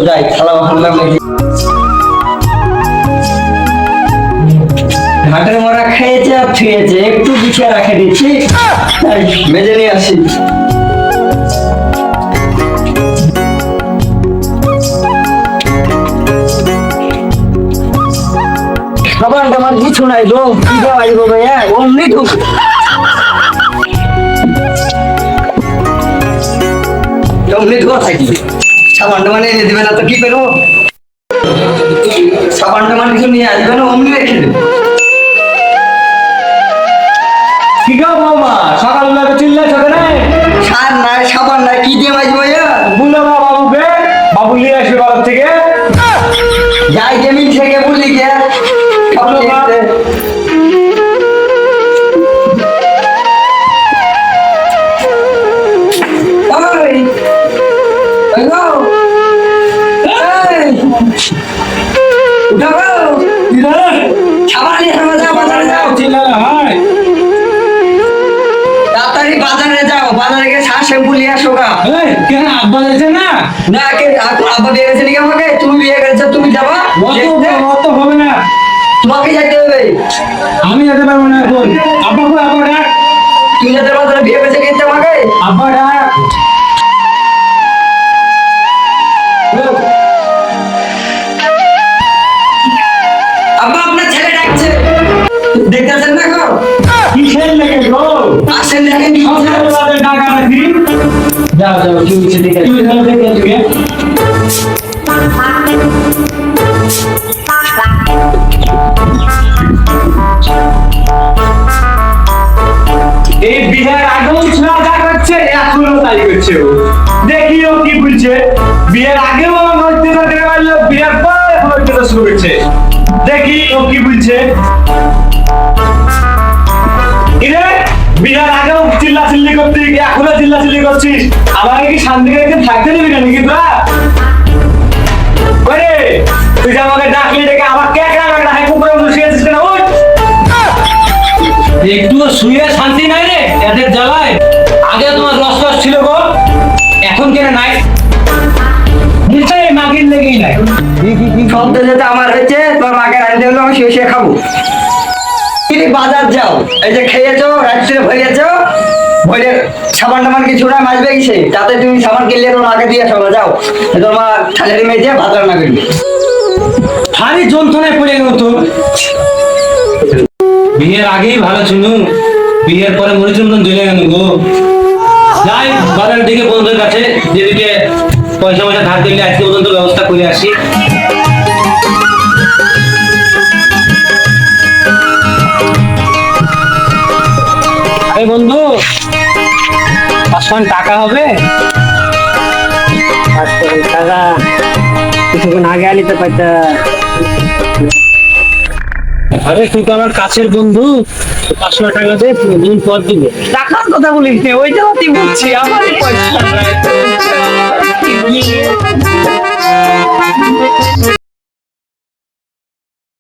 যাই খালা হাল্লা মেখে ঘাটের মরা খেয়েছে আর ছুঁয়েছে, একটু বিছিয়ে রাখে দিচ্ছি, মেজে নিয়ে আসি। সাবান টাবান কিছু নাই গো, কি দেওয়া ভাইয়া অমনি ঢুক। অমনি ঢুকা থাকি, সাবান টাবান এনে দেবে না তো কি করবো? সাবান টাবান কিছু নিয়ে আসবে না, অমনি রেখে দেবে। কি গো বৌমা, সকালবেলা চিল্লাছ কেন? সার নাই সাবান নাই, কি দিয়ে মাইজ ভাইয়া? বলো না বাবুকে, বাবু নিয়ে আসবে বাজার থেকে। যাই জমিন থেকে বললি কে সব দেখতে। ওই, ওই গো, এই, উঠো গো, সাবান নিয়ে এসো, যাও বাজারে যাও। তাড়াতাড়ি বাজারে যাও, বাজারে গিয়ে সার শ্যাম্পু নিয়ে আসো গা। কেন আব্বা যাচ্ছে না? না কে আব্বা বিয়ে গেছে নাকি আমাকে? তুমি বিয়ে করেছো, তুমি যাবা দেখতে? অত হবে না, তোমাকে যাইতে হবে। আমি যেতে পারবো না এখন। আব্বা কই, আব্বা ডাক। তুমি যেতে পারো, তাহলে বিয়ে করেছে কিন্তু আমাকে। আব্বা ডাক। আব্বা আপনার ছেলে ডাকছে, দেখতেছেন না গো? কিসের লেগে গো? আসেন দেখেন কি হচ্ছে। সকালবেলা ডাকা নাকি? যাও যাও, কি হচ্ছে দেখে আসি। তুই যাও দেখে আসবি। এই বিয়ের আগেও ছোঁয়া যা করছে, এখনো তাই করছে ও। দেখি ও কি বলছে। বিয়ের আগেও আমার নৈতিকতা দেখে পারলো, বিয়ের পর এখন নৈতিকতা শুরু করছে। দেখি ও কি বলছে। কিরে, বিয়ের আগেও চিল্লাচিল্লি করতে, এখনো চিল্লাচিল্লি করছিস। আমাকে কি শান্তি করে থাকতে দিবি না নাকি তোরা? ওরে, তুই যে আমাকে ডাকলি, ডেকে আমার কে কাটা হাইকো করে বসে আছিস কেন? ওঠ। একটু শুয়ে শান্তি নাই রে এদের জ্বালায়। আগে তোমার রস রস ছিল গো, এখন কেন নাই? নিশ্চয়ই মাগির লেগেই নাই। সব যেতে আমার হয়েছে, তোর মাকে রাঁধতে হলো, আমি শুয়ে শুয়ে খাবো। তুমি বাজার যাও, এই যে খেয়েছো, রাত্রে ভরেছো, ভরে সাবান টাবান কিছু না মাছবে গেছে, তাতে তুমি সাবান কিনলে তোমার মাকে দিয়ে আসো, যাও তোর মা থালের মেজে ভাত রান্না করবি। ভারী যন্ত্রণায় পড়ে গেল তো। বিয়ের আগেই ভালো ছিল, বিয়ের পরে মরিচুর মতন জ্বলে গেল গো। যাই বাজার দিকে বন্ধুদের কাছে, যেদিকে পয়সা পয়সা ধার দিলে আজকে পর্যন্ত ব্যবস্থা করে আসি। এই বন্ধু, 500 টাকা হবে? টাকা কিছুক্ষণ আগে আনিতে পারতা। আরে তুই তো আমার কাছের বন্ধু, 500 টাকা দে, দিন পর দিবে। টাকার কথা বলিস না, ওইটা তুই বুঝছি, আমার পয়সা